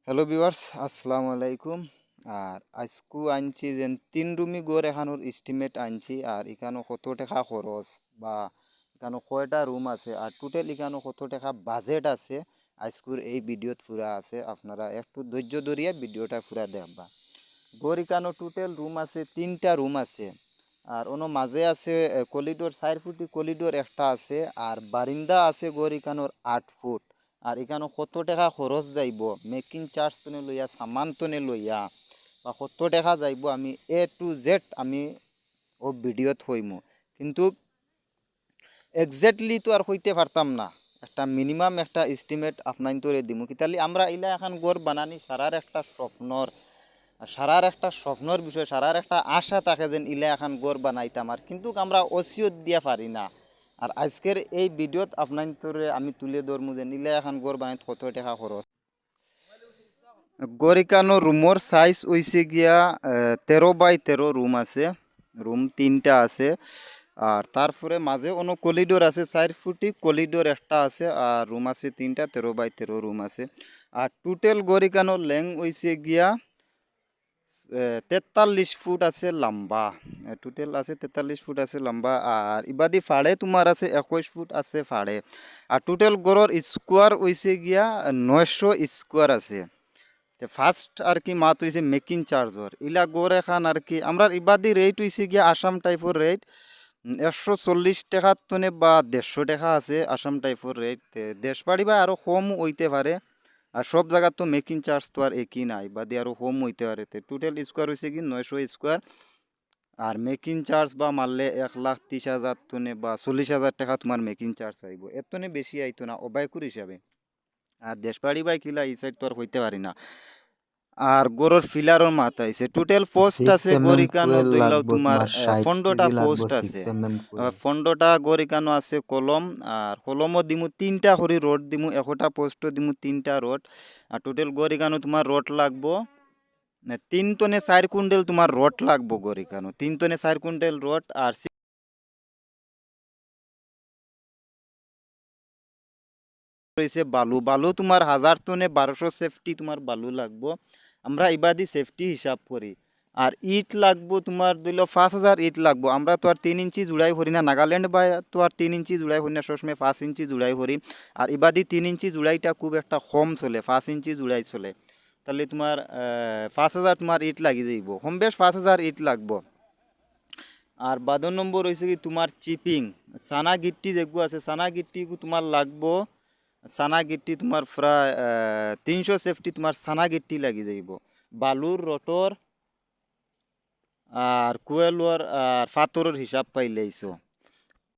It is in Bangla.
হ্যালো ভিউয়ার্স, আসসালামু আলাইকুম। আর আজকু আনছি যে 3 রুমি গড় এখানোর এস্টিমেট আনছি। আর এখানে কত টাকা খরচ বা এখানে কয়টা রুম আছে আর টোটাল এখানে কত টাকা বাজেট আছে, আজকুর এই ভিডিওত পুরা আছে। আপনারা একটু ধৈর্য ধরিয়া ভিডিওটা পুরা দেখবা। গড় এখানে টোটাল রুম আছে 3টা রুম আছে। আর ওনো মাঝে আছে করিডোর 4 ফুটি করিডোর একটা আছে। আর বারিন্দা আছে গড় এখানোর 8 ফুট। আর এখানে কত টাকা খরচ যাইব মেকিং চার্জ তনে লইয়া সামান তনে লইয়া বা কত টাকা যাইব আমি A to Z আমি ও ভিডিওত হইমু। কিন্তু এক্স্যাক্টলি তো আর হইতে পারতাম না, একটা মিনিমাম একটা এস্টিমেট আপনার তোরে দিমু। কিতালি আমরা ইলা এখন গড় বানানি সারার একটা স্বপ্নর বিষয়, সারার একটা আশা থাকে যেন ইলা এখন গড় বানাইতাম। আর কিন্তু আমরা ওসিয়ত দিয়া পারি না। আর আজকের এই ভিডিওত আপনার তোরে আমি তুলে ধরমু যেন ইলা এখন গড় বানাইতে কত টাকা খরচ। গড়িকানো রুমর সাইজ হইছে গিয়া 13 বাই 13 রুম আছে। রুম 3টা আছে। আর তারপরে মাঝে কোনো করিডোর আছে 4 ফুটি করিডোর একটা আছে। আর রুম আছে 3টা 13 বাই 13 রুম আছে। আর টোটাল গড়িকানো লেং হইছে গিয়া 43 ফুট আছে লম্বা। টোটাল আছে 43 ফুট আছে লম্বা। আর ইবাদি ফাড়ে তোমার আছে 21 ফুট আছে ফাড়ে। আর টোটাল গড়র স্কোয়ার হইছে গিয়া 900 স্কোয়ার আছে। ফার্স্ট আর কি মাত হইছে মেকিং চার্জর ইলা গড় এখান আর কি আমরা ইবাদি রেট হইছে গিয়া আসাম টাইপের রেট 140 টাকা তনে বা 150 টাকা আছে আসাম টাইপের রেট। দেশ বাড়ি বা আরো কম হইতে পারে। আর সব জায়গা তো মেকিং চার্জ তো আর একই নাই, বাদে আরো কম হইতে পারে। টোটাল স্কোয়ার হইছে কি 900 স্কোয়ার। আর মেকিং চার্জ বা মারলে 1,30,000 তনে বা 40,000 টাকা তোমার মেকিং চার্জ আইব। এর তনে বেশি আইতো না অবাইকুর হিসাবে। আর দেশবাড়ি বাই কিলা এই সাইড তো আর হইতে পারি না। আর গরুর ফিলারও মাথা আইছে টোটাল পোস্ট সিক্স আছে এম এম গরিকানোর কুয়েল দইলাও লাগবো তোমার তোমার 60 কেজি 15টা লাগবো পোস্ট আছে। 6 mm কুয়েল। 15টা গরিকানো আছে কলম। আর কলমও দিমু 3টা করে রড দিমু, 1টা পোস্টও দিমু 3টা রড। আর টোটাল গরিকানো তোমার রড লাগবো 3 টনে 4 কুইন্টাল তোমার রড লাগবো গরিকানো 3 টনে 4 কুইন্টাল রড। আর রয়েছে বালু, বালু তোমার 1000 টনে 1200 সেফটি তোমার বালু লাগবো। আমরা ইবাদি সেফটি হিসাব করি। আর ইট লাগবো তোমার ধরল 5,000 ইট লাগবো। আমরা তো আর 3 ইঞ্চি জুড়াই করি না, নাগাল্যান্ড বা তো আর 3 ইঞ্চি জুড়াই করি না, সবসময় 5 ইঞ্চি জুড়াই করি। আর ইবাদি 3 ইঞ্চি জুড়াইটা খুব একটা কম চলে, 5 ইঞ্চি জুড়াই চলে। তাহলে তোমার 5,000 তোমার ইট লাগি যাইব, কম বেশ 5,000 ইট লাগবো। আর 12 নম্বর হয়েছে কি তোমার চিপিং সানা গিট্টি যেগুলো আছে, সানা গিট্টি তোমার লাগবো। সানা গিট্টি তোমার প্রায় 300 সেফটি তোমার সানা গিট্টি লাগি যাইব। বালুর রটর আর কুয়েলর আর ফাতরের হিসাব পাইলেইছো।